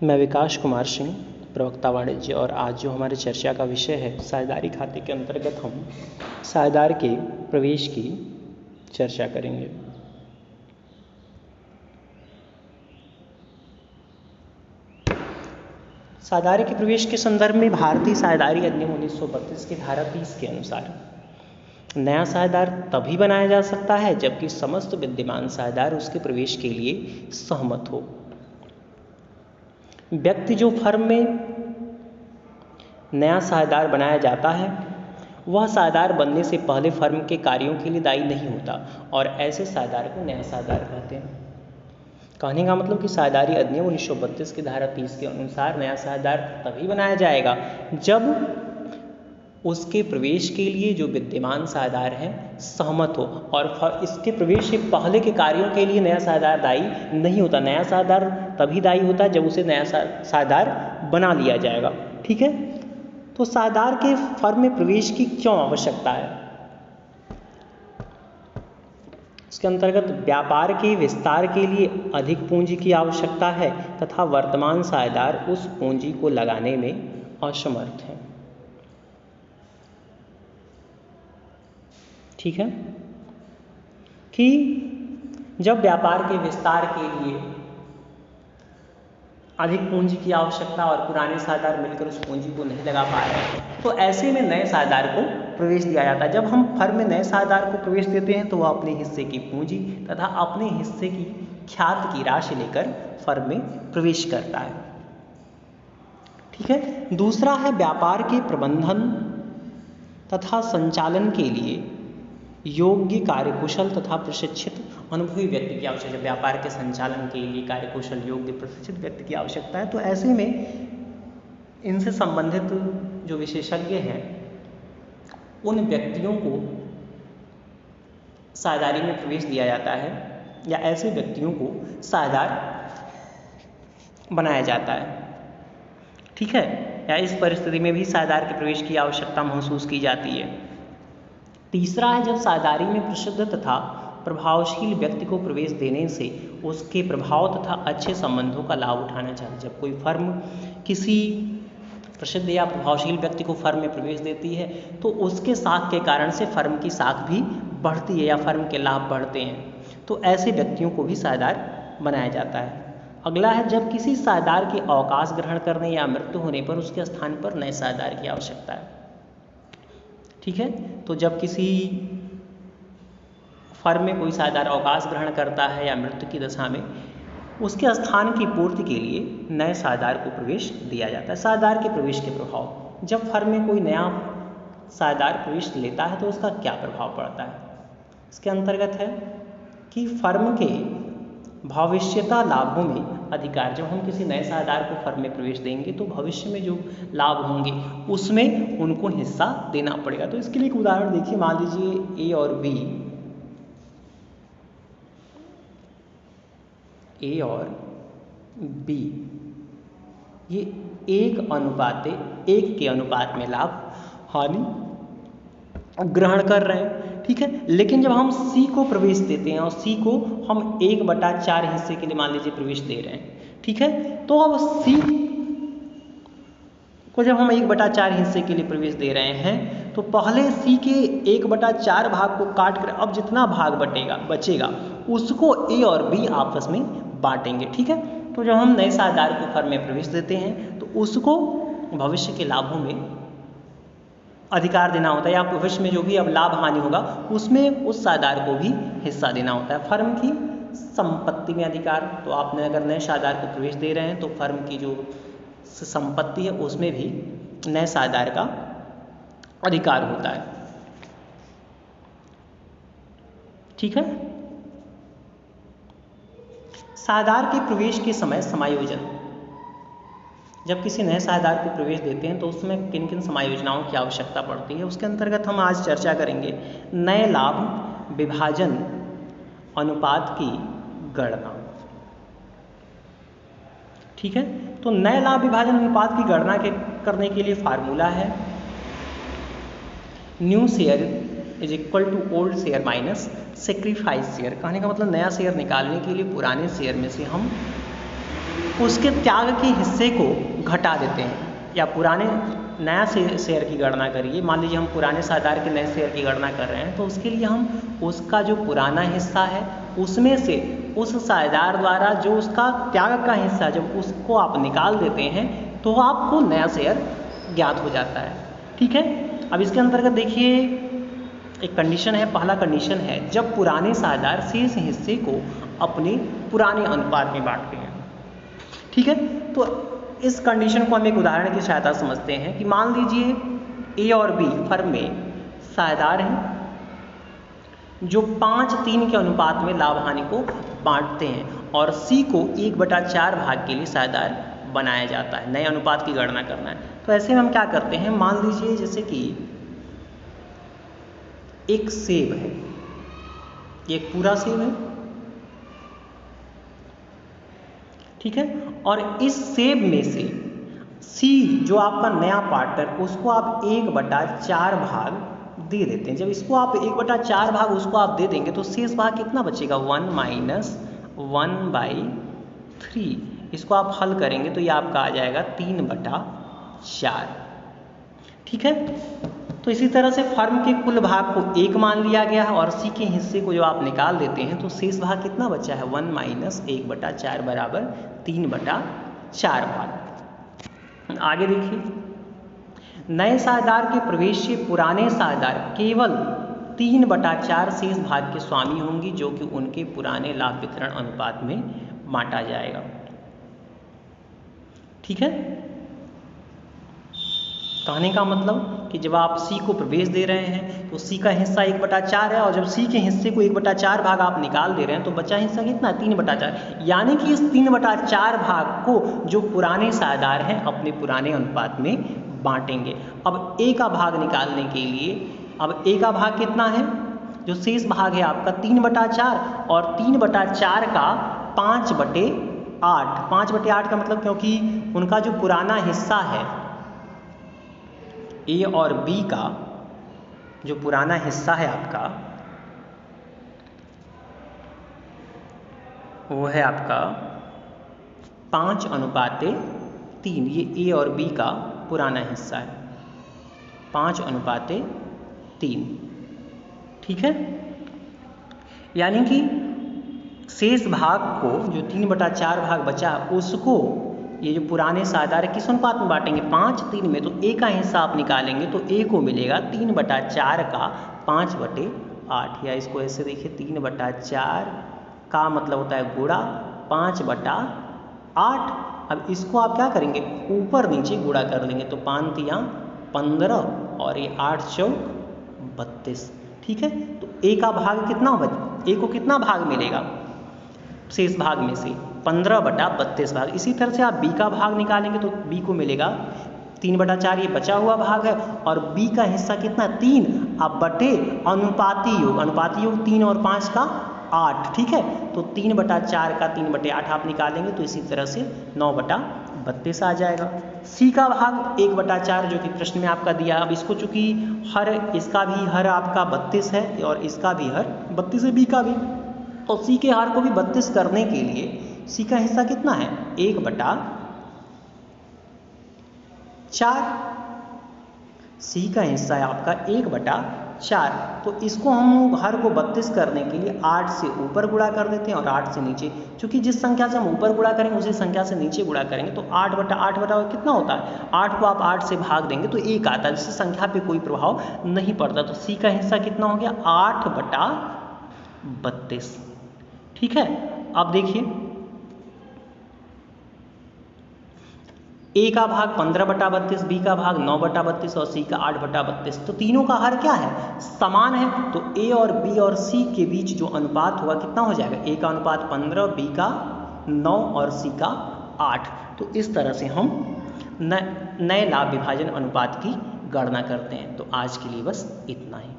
मैं विकास कुमार सिंह, प्रवक्ता वाणिज्य, और आज जो हमारी चर्चा का विषय है साझेदारी खाते के अंतर्गत हम साझेदार के प्रवेश की चर्चा करेंगे। साझेदारी के प्रवेश के संदर्भ में भारतीय साझेदारी अधिनियम 1932 की धारा 30 के अनुसार नया साझेदार तभी बनाया जा सकता है जबकि समस्त विद्यमान साझेदार उसके प्रवेश के लिए सहमत हो। व्यक्ति जो फर्म में नया साझेदार बनाया जाता है वह साझेदार बनने से पहले फर्म के कार्यों के लिए दायी नहीं होता और ऐसे साझेदार को नया साझेदार कहते हैं। कहने का मतलब कि साझेदारी अधिनियम 1932 की धारा 30 के अनुसार नया साझेदार तभी बनाया जाएगा जब उसके प्रवेश के लिए जो विद्यमान साझेदार हैं सहमत हो और इसके प्रवेश से पहले के कार्यों के लिए नया साझेदार दायी नहीं होता। नया साझेदार तभी दायी होता है जब उसे नया साझेदार बना लिया जाएगा। ठीक है, तो साझेदार के फर्म में प्रवेश की क्यों आवश्यकता है? इसके अंतर्गत व्यापार के विस्तार के लिए अधिक पूंजी की आवश्यकता है तथा वर्तमान साझेदार उस पूंजी को लगाने में असमर्थ है। ठीक है, कि जब व्यापार के विस्तार के लिए अधिक पूंजी की आवश्यकता और पुराने साझेदार मिलकर उस पूंजी को नहीं लगा पा रहे तो ऐसे में नए साझेदार को प्रवेश दिया जाता है। जब हम फर्म में नए साझेदार को प्रवेश देते हैं तो वह अपने हिस्से की पूंजी तथा अपने हिस्से की ख्यात की राशि लेकर फर्म में प्रवेश करता है। ठीक है, दूसरा है व्यापार के प्रबंधन तथा संचालन के लिए योग्य कार्यकुशल तथा प्रशिक्षित अनुभवी व्यक्ति की आवश्यकता है। व्यापार के संचालन के लिए कार्यकुशल योग्य प्रशिक्षित व्यक्ति की आवश्यकता है। तो ऐसे में इनसे संबंधित जो विशेषज्ञ हैं उन व्यक्तियों को साझेदारी में प्रवेश दिया जाता है या ऐसे व्यक्तियों को साझेदार बनाया जाता है। ठीक है, या इस परिस्थिति में भी साझेदार के प्रवेश की आवश्यकता महसूस की जाती है। तीसरा है जब साझेदारी में प्रसिद्ध तथा प्रभावशील व्यक्ति को प्रवेश देने से उसके प्रभाव तथा अच्छे संबंधों का लाभ उठाना चाहिए। जब कोई फर्म किसी प्रसिद्ध या प्रभावशील व्यक्ति को फर्म में प्रवेश देती है तो उसके साख के कारण से फर्म की साख भी बढ़ती है या फर्म के लाभ बढ़ते हैं, तो ऐसे व्यक्तियों को भी साझेदार बनाया जाता है। अगला है जब किसी साझेदार के अवकाश ग्रहण करने या मृत्यु होने पर उसके स्थान पर नए साझेदार की आवश्यकता है। ठीक है, तो जब किसी फर्म में कोई साझेदार अवकाश ग्रहण करता है या मृत्यु की दशा में उसके स्थान की पूर्ति के लिए नए साझेदार को प्रवेश दिया जाता है। साझेदार के प्रवेश के प्रभाव, जब फर्म में कोई नया साझेदार प्रवेश लेता है तो उसका क्या प्रभाव पड़ता है? इसके अंतर्गत है कि फर्म के भविष्यता लाभों में अधिकार। जब हम किसी नए साझेदार को फर्म में प्रवेश देंगे तो भविष्य में जो लाभ होंगे उसमें उनको हिस्सा देना पड़ेगा। तो इसके लिए एक उदाहरण देखिए, मान लीजिए ए और बी ये 1:1 के अनुपात में लाभ हानि ग्रहण कर रहे हैं। ठीक है, लेकिन जब हम सी को प्रवेश देते हैं और सी को हम 1/4 हिस्से के लिए मान लीजिए प्रवेश दे रहे हैं। ठीक है, तो अब सी को जब हम 1/4 हिस्से के लिए प्रवेश दे रहे हैं तो पहले सी के 1/4 भाग को काट कर अब जितना भाग बचेगा उसको ए और बी आपस में बांटेंगे। ठीक है, तो जब हम नए साझेदार को फर्म में प्रवेश देते हैं तो उसको भविष्य के लाभों में अधिकार देना होता है या भविष्य में जो भी अब लाभ हानि होगा उसमें उस साझेदार को भी हिस्सा देना होता है। फर्म की संपत्ति में अधिकार, तो आपने अगर नए साझेदार को प्रवेश दे रहे हैं तो फर्म की जो संपत्ति है उसमें भी नए साझेदार का अधिकार होता है। ठीक है, साझेदार के प्रवेश के समय समायोजन, जब किसी नए साझेदार को प्रवेश देते हैं तो उसमें किन किन समायोजनाओं की आवश्यकता पड़ती है उसके अंतर्गत हम आज चर्चा करेंगे। नए लाभ विभाजन अनुपात की गणना। ठीक है, तो नए लाभ विभाजन अनुपात की गणना करने के लिए फार्मूला है new share is equal to old share minus sacrifice share. कहने का मतलब नया शेयर निकालने के लिए पुराने शेयर में से हम उसके त्याग के हिस्से को घटा देते हैं, या पुराने नया शेयर की गणना करिए। मान लीजिए हम पुराने साझेदार के नए शेयर की गणना कर रहे हैं, तो उसके लिए हम उसका जो पुराना हिस्सा है उसमें से उस साझेदार द्वारा जो उसका त्याग का हिस्सा, जब उसको आप निकाल देते हैं तो आपको नया शेयर ज्ञात हो जाता है। ठीक है, अब इसके अंतर्गत देखिए एक कंडीशन है, पहला कंडीशन है जब पुराने साझेदार शेष हिस्से को अपने पुराने अनुपात में बांटते हैं। ठीक है, तो इस कंडीशन को हम एक उदाहरण की सहायता समझते हैं कि मान लीजिए ए और बी फर्म में साझेदार हैं जो 5-3 के अनुपात में लाभ हानि को बांटते हैं और सी को 1/4 भाग के लिए साझेदार बनाया जाता है, नए अनुपात की गणना करना है। तो ऐसे में हम क्या करते हैं, मान लीजिए जैसे कि एक सेब है, एक पूरा सेब है, ठीक है, और इस सेब में से सी जो आपका नया पार्टनर, उसको आप 1/4 भाग दे देते हैं। जब इसको आप 1/4 भाग उसको आप दे देंगे तो शेष भाग कितना बचेगा, 1 - 1/3। इसको आप हल करेंगे तो ये आपका आ जाएगा 3/4। ठीक है, तो इसी तरह से फर्म के कुल भाग को 1 मान लिया गया है और सी के हिस्से को जो आप निकाल देते हैं तो शेष भाग कितना बचा है, 1 - 1/4 बराबर 3/4 भाग। आगे देखिए, नए साझेदार के प्रवेश से पुराने साझेदार केवल 3/4 शेष भाग के स्वामी होंगे जो कि उनके पुराने लाभ वितरण अनुपात में बांटा जाएगा। ठीक है, कहने का मतलब कि जब आप सी को प्रवेश दे रहे हैं तो सी का हिस्सा 1/4 है और जब सी के हिस्से को 1/4 भाग आप निकाल दे रहे हैं तो बचा हिस्सा कितना है, 3/4। यानी कि इस 3/4 भाग को जो पुराने साझेदार हैं अपने पुराने अनुपात में बांटेंगे। अब ए का भाग निकालने के लिए, अब ए का भाग कितना है, जो शेष भाग है आपका 3/4 और 3/4 का 5/8। 5/8 का मतलब क्योंकि उनका जो पुराना हिस्सा है ए और बी का, जो पुराना हिस्सा है आपका वो है आपका 5/3। ये ए और बी का पुराना हिस्सा है 5/3। ठीक है, यानी कि शेष भाग को जो 3/4 भाग बचा उसको ये जो पुराने साझेदार किस अनुपात में बांटेंगे, 5-3 में। तो ए का हिस्सा आप निकालेंगे तो ए को मिलेगा 3/4 का 5/8, या इसको ऐसे देखिए 3/4 का मतलब होता है गुणा 5/8। अब इसको आप क्या करेंगे, ऊपर नीचे गुणा कर लेंगे तो 5×3 = 15 और ये 8×4 = 32। ठीक है, तो ए का भाग कितना होगा, ए को कितना भाग मिलेगा शेष भाग में से, 15/32 भाग। इसी तरह से आप बी का भाग निकालेंगे तो बी को मिलेगा 3/4, ये बचा हुआ भाग है, और बी का हिस्सा कितना 3 अब बटे अनुपाती योग 3 और 5 का 8। ठीक है, तो 3/4 का 3/8 आप निकालेंगे तो इसी तरह से 9/32 आ जाएगा। सी का भाग 1/4 जो कि प्रश्न में आपका दिया। अब इसको चूंकि इसका भी हर आपका 32 है और इसका भी हर 32 है, बी का भी, तो सी के हर को भी 32 करने के लिए सी का हिस्सा कितना है, 1/4। सी का हिस्सा है आपका 1/4। तो इसको हम हर को 32 करने के लिए 8 से ऊपर गुणा कर देते हैं और 8 से नीचे, क्योंकि जिस संख्या से हम ऊपर गुणा करेंगे उसी संख्या से नीचे गुणा करेंगे तो 8/8 कितना होता है, 8 को आप 8 से भाग देंगे तो 1 आता है, जिससे संख्या पे कोई प्रभाव नहीं पड़ता। तो सी का हिस्सा कितना हो गया, 8/32। ठीक है, अब देखिए ए का भाग 15/32, बी का भाग 9/32 और सी का 8/32। तो तीनों का हर क्या है, समान है। तो ए और बी और सी के बीच जो अनुपात होगा कितना हो जाएगा, ए का अनुपात 15, बी का 9 और सी का 8। तो इस तरह से हम नए लाभ विभाजन अनुपात की गणना करते हैं। तो आज के लिए बस इतना ही।